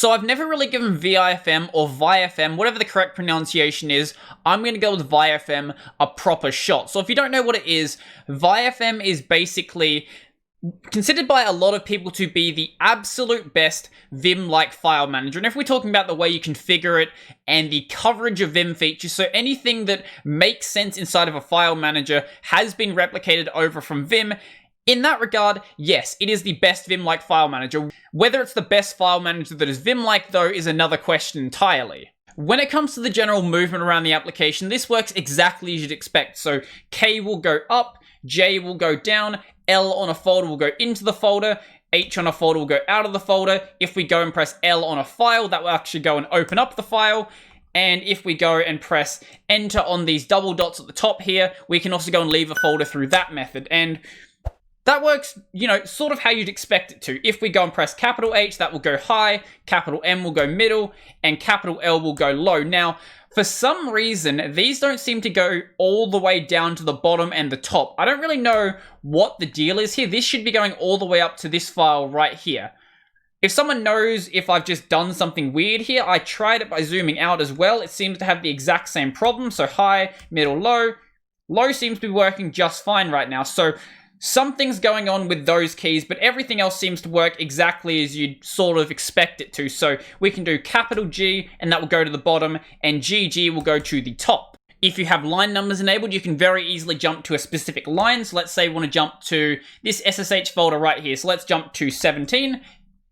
So I've never really given Vifm or Vifm, whatever the correct pronunciation is, I'm going to go with Vifm, a proper shot. So if you don't know what it is, Vifm is basically considered by a lot of people to be the absolute best Vim-like file manager. And if we're talking about the way you configure it and the coverage of Vim features, so anything that makes sense inside of a file manager has been replicated over from Vim. In that regard, yes, it is the best Vim-like file manager. Whether it's the best file manager that is Vim-like, though, is another question entirely. When it comes to the general movement around the application, this works exactly as you'd expect. So K will go up, J will go down, L on a folder will go into the folder, H on a folder will go out of the folder. If we go and press L on a file, that will actually go and open up the file. And if we go and press enter on these double dots at the top here, we can also go and leave a folder through that method. And that works, sort of how you'd expect it to. If we go and press capital H, that will go high, capital M will go middle, and capital L will go low. Now, for some reason, these don't seem to go all the way down to the bottom and the top. I don't really know what the deal is here. This should be going all the way up to this file right here. If someone knows if I've just done something weird here, I tried it by zooming out as well. It seems to have the exact same problem. So high, middle, low. Low seems to be working just fine right now. So something's going on with those keys, but everything else seems to work exactly as you'd sort of expect it to. So we can do capital G, and that will go to the bottom, and GG will go to the top. If you have line numbers enabled, you can very easily jump to a specific line. So let's say we want to jump to this SSH folder right here. So let's jump to 17.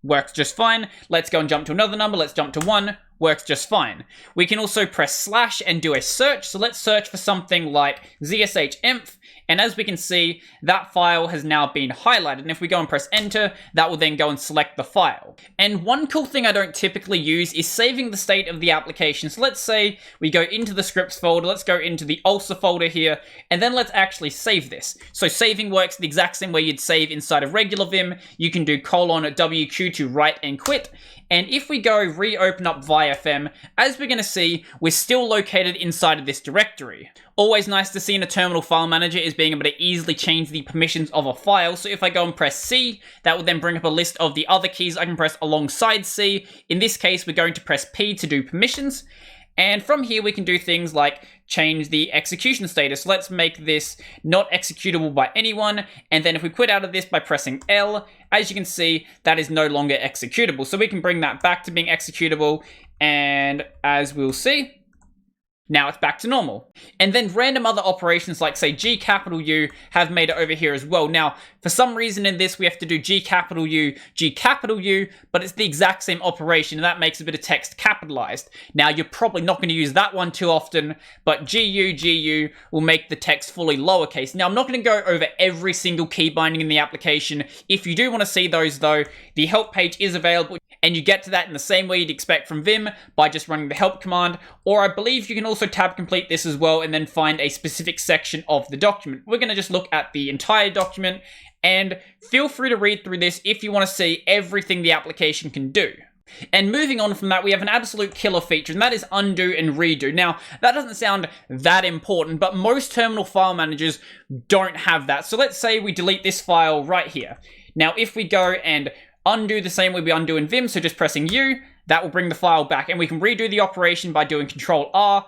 Works just fine. Let's go and jump to another number. Let's jump to 1. Works just fine. We can also press / and do a search. So let's search for something like zsh-env. And as we can see, that file has now been highlighted. And if we go and press enter, that will then go and select the file. And one cool thing I don't typically use is saving the state of the application. So let's say we go into the scripts folder, let's go into the ulcer folder here, and then let's actually save this. So saving works the exact same way you'd save inside of regular Vim. You can do :WQ to write and quit. And if we go reopen up Vifm, as we're going to see, we're still located inside of this directory. Always nice to see in a terminal file manager is being able to easily change the permissions of a file. So if I go and press C, that will then bring up a list of the other keys I can press alongside C. In this case, we're going to press P to do permissions. And from here, we can do things like change the execution status. Let's make this not executable by anyone. And then if we quit out of this by pressing L, as you can see, that is no longer executable. So we can bring that back to being executable. And as we'll see, now it's back to normal. And then random other operations like, say, G capital U have made it over here as well. Now, for some reason in this, we have to do G capital U, but it's the exact same operation, and that makes a bit of text capitalized. Now, you're probably not going to use that one too often, but GU will make the text fully lowercase. Now, I'm not going to go over every single key binding in the application. If you do want to see those, though, the help page is available, and you get to that in the same way you'd expect from Vim by just running the help command, or I believe you can also tab complete this as well and then find a specific section of the document. We're going to just look at the entire document, and feel free to read through this if you want to see everything the application can do. And moving on from that, we have an absolute killer feature, and that is undo and redo. Now, that doesn't sound that important, but most terminal file managers don't have that. So let's say we delete this file right here. Now, if we go and undo the same way we undo in Vim, so just pressing U, that will bring the file back, and we can redo the operation by doing Control-R.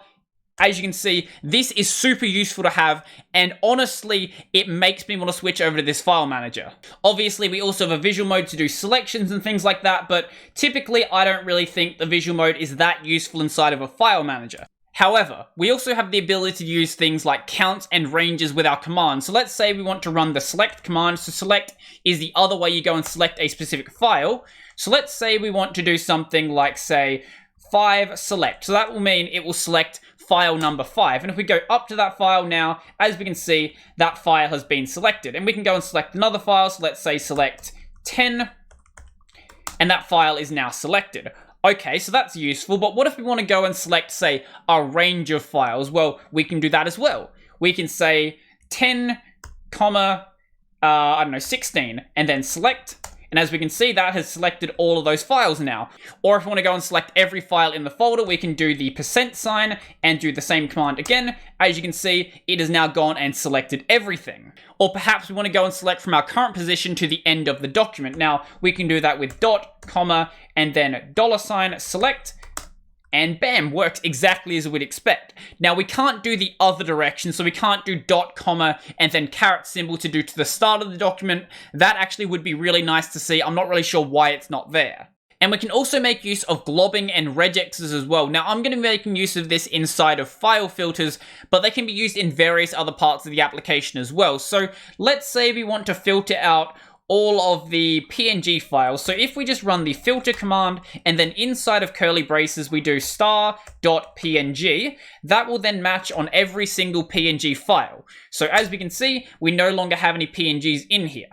As you can see, this is super useful to have, and honestly, it makes me want to switch over to this file manager. Obviously, we also have a visual mode to do selections and things like that, but typically, I don't really think the visual mode is that useful inside of a file manager. However, we also have the ability to use things like counts and ranges with our commands. So let's say we want to run the select command. So select is the other way you go and select a specific file. So let's say we want to do something like, say, 5 select. So that will mean it will select file number 5. And if we go up to that file now, as we can see, that file has been selected. And we can go and select another file. So let's say select 10, and that file is now selected. Okay, so that's useful, but what if we want to go and select, say, a range of files? Well, we can do that as well. We can say 10, 16, and then select, And as we can see, that has selected all of those files now. Or if we want to go and select every file in the folder, we can do the %sign and do the same command again. As you can see, it has now gone and selected everything. Or perhaps we want to go and select from our current position to the end of the document. Now, we can do that with dot, comma, and then $, select, and bam, works exactly as we'd expect. Now, we can't do the other direction, so we can't do dot, comma, and then caret symbol to do to the start of the document. That actually would be really nice to see. I'm not really sure why it's not there. And we can also make use of globbing and regexes as well. Now, I'm going to be making use of this inside of file filters, but they can be used in various other parts of the application as well. So let's say we want to filter out all of the PNG files. So if we just run the filter command and then inside of curly braces we do star.png, that will then match on every single PNG file. So as we can see, we no longer have any PNGs in here.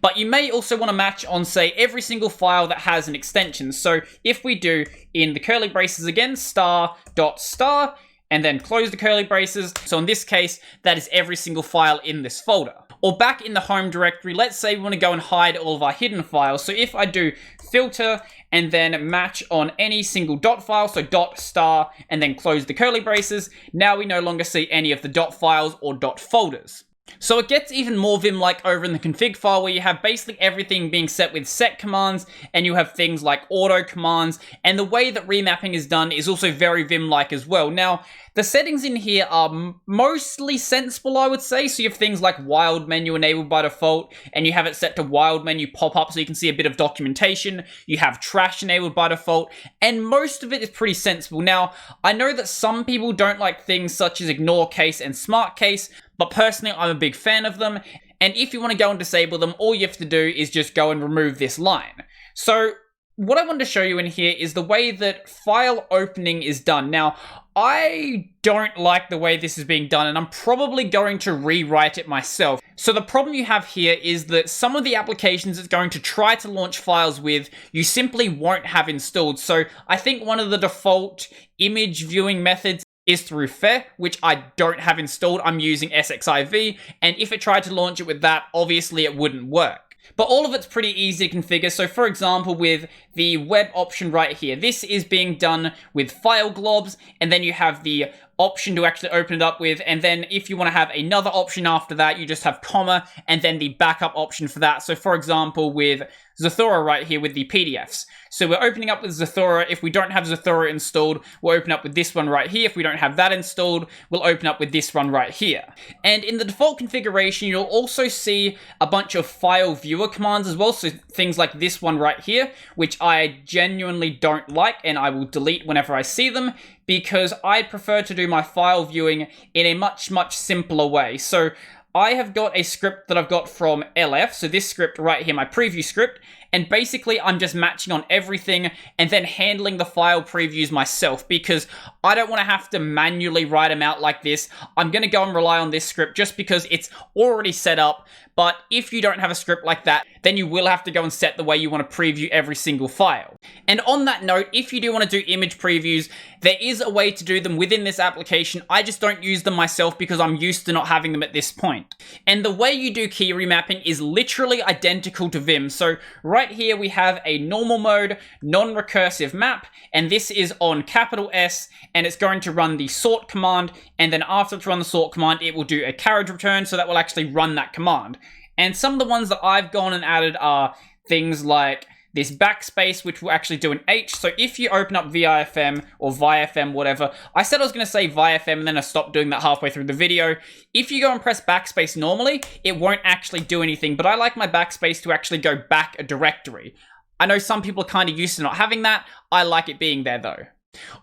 But you may also want to match on, say, every single file that has an extension. So if we do in the curly braces again, star.star, and then close the curly braces. So in this case, that is every single file in this folder. Or back in the home directory, let's say we want to go and hide all of our hidden files. So if I do filter and then match on any single dot file, so dot star, and then close the curly braces, now we no longer see any of the dot files or dot folders. So it gets even more Vim-like over in the config file, where you have basically everything being set with set commands, and you have things like auto commands, and the way that remapping is done is also very Vim-like as well. Now, the settings in here are mostly sensible, I would say. So you have things like wild menu enabled by default, and you have it set to wild menu pop-up so you can see a bit of documentation. You have trash enabled by default, and most of it is pretty sensible. Now, I know that some people don't like things such as ignore case and smart case, but personally, I'm a big fan of them. And if you want to go and disable them, all you have to do is just go and remove this line. So what I wanted to show you in here is the way that file opening is done. Now, I don't like the way this is being done, and I'm probably going to rewrite it myself. So the problem you have here is that some of the applications it's going to try to launch files with, you simply won't have installed. So I think one of the default image viewing methods is through Vifm, which I don't have installed. I'm using SXIV, and if it tried to launch it with that, obviously it wouldn't work. But all of it's pretty easy to configure. So for example, with the web option right here, this is being done with file globs, and then you have the option to actually open it up with, and then if you want to have another option after that, you just have comma, and then the backup option for that. So for example, with Zathura right here with the PDFs. So we're opening up with Zathura. If we don't have Zathura installed, we'll open up with this one right here. If we don't have that installed, we'll open up with this one right here. And in the default configuration, you'll also see a bunch of file viewer commands as well. So things like this one right here, which I genuinely don't like, and I will delete whenever I see them, because I prefer to do my file viewing in a much, much simpler way. So I have got a script that I've got from LF, so this script right here, my preview script, and basically I'm just matching on everything and then handling the file previews myself, because I don't want to have to manually write them out like this. I'm going to go and rely on this script just because it's already set up. But if you don't have a script like that, then you will have to go and set the way you want to preview every single file. And on that note, if you do want to do image previews, there is a way to do them within this application. I just don't use them myself because I'm used to not having them at this point. And the way you do key remapping is literally identical to Vim. So right here we have a normal mode, non-recursive map, and this is on capital S, and it's going to run the sort command, and then after it's run the sort command, it will do a carriage return, so that will actually run that command. And some of the ones that I've gone and added are things like this backspace, which will actually do an H. So if you open up Vifm or Vifm, whatever, I said I was going to say Vifm and then I stopped doing that halfway through the video. If you go and press backspace normally, it won't actually do anything, but I like my backspace to actually go back a directory. I know some people are kind of used to not having that. I like it being there though.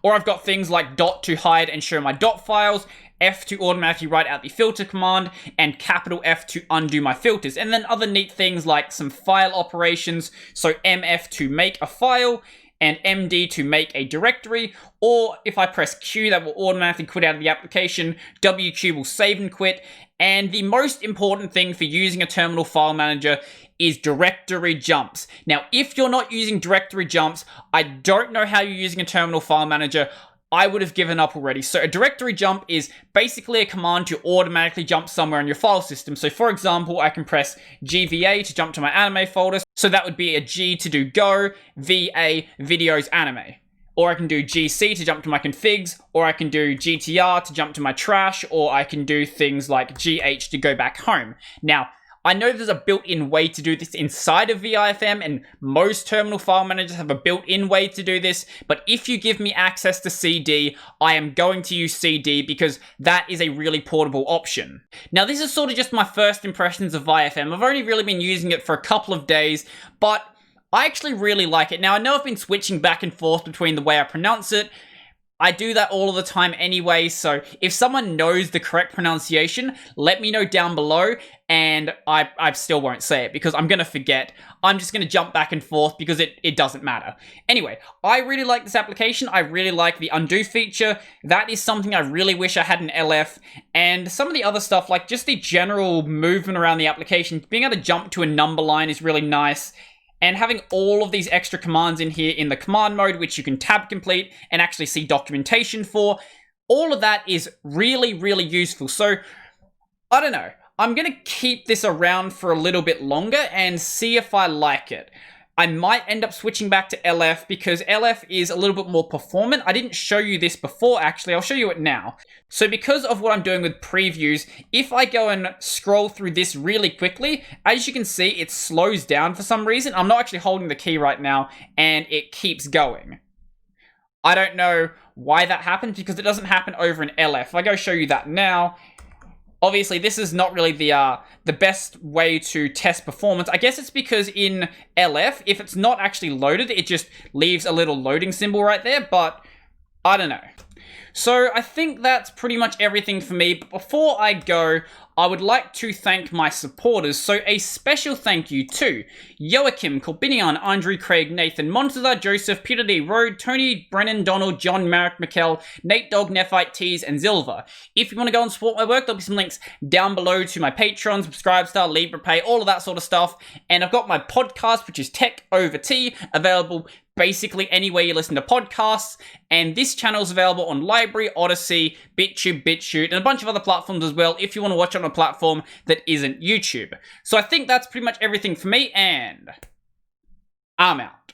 Or I've got things like dot to hide and show my dot files, F to automatically write out the filter command, and capital F to undo my filters. And then other neat things like some file operations, so MF to make a file, and MD to make a directory, or if I press Q, that will automatically quit out of the application, WQ will save and quit, and the most important thing for using a terminal file manager is directory jumps. Now, if you're not using directory jumps, I don't know how you're using a terminal file manager. I would have given up already. So a directory jump is basically a command to automatically jump somewhere in your file system. So for example, I can press GVA to jump to my anime folder. So that would be a G to do go, VA, videos, anime. Or I can do GC to jump to my configs, or I can do GTR to jump to my trash, or I can do things like GH to go back home. Now, I know there's a built-in way to do this inside of Vifm, and most terminal file managers have a built-in way to do this, but if you give me access to CD, I am going to use CD because that is a really portable option. Now, this is sort of just my first impressions of Vifm. I've only really been using it for a couple of days, but I actually really like it. Now, I know I've been switching back and forth between the way I pronounce it. I do that all of the time anyway, so if someone knows the correct pronunciation, let me know down below, and I still won't say it because I'm going to forget. I'm just going to jump back and forth because it doesn't matter. Anyway, I really like this application. I really like the undo feature. That is something I really wish I had in LF, and some of the other stuff, like just the general movement around the application, being able to jump to a number line is really nice. And having all of these extra commands in here in the command mode, which you can tab complete and actually see documentation for, all of that is really, really useful. So, I don't know. I'm going to keep this around for a little bit longer and see if I like it. I might end up switching back to LF because LF is a little bit more performant. I didn't show you this before, actually. I'll show you it now. So because of what I'm doing with previews, if I go and scroll through this really quickly, as you can see, it slows down for some reason. I'm not actually holding the key right now, and it keeps going. I don't know why that happens because it doesn't happen over in LF. If I go show you that now, obviously, this is not really the best way to test performance. I guess it's because in LF, if it's not actually loaded, it just leaves a little loading symbol right there, but I don't know. So I think that's pretty much everything for me, but before I go, I would like to thank my supporters. So a special thank you to Joachim, Corbinian, Andre, Craig, Nathan, Montezar, Joseph, Peter D. Rode, Tony, Brennan, Donald, John, Marek, Mikkel, Nate Dog, Nephite, Tees, and Zilva. If you want to go and support my work, there'll be some links down below to my Patreon, Subscribestar, LibrePay, all of that sort of stuff. And I've got my podcast, which is Tech Over Tea, available basically anywhere you listen to podcasts, and this channel is available on Library, Odyssey, BitTube, BitChute, and a bunch of other platforms as well if you want to watch it on a platform that isn't YouTube. So I think that's pretty much everything for me, and I'm out.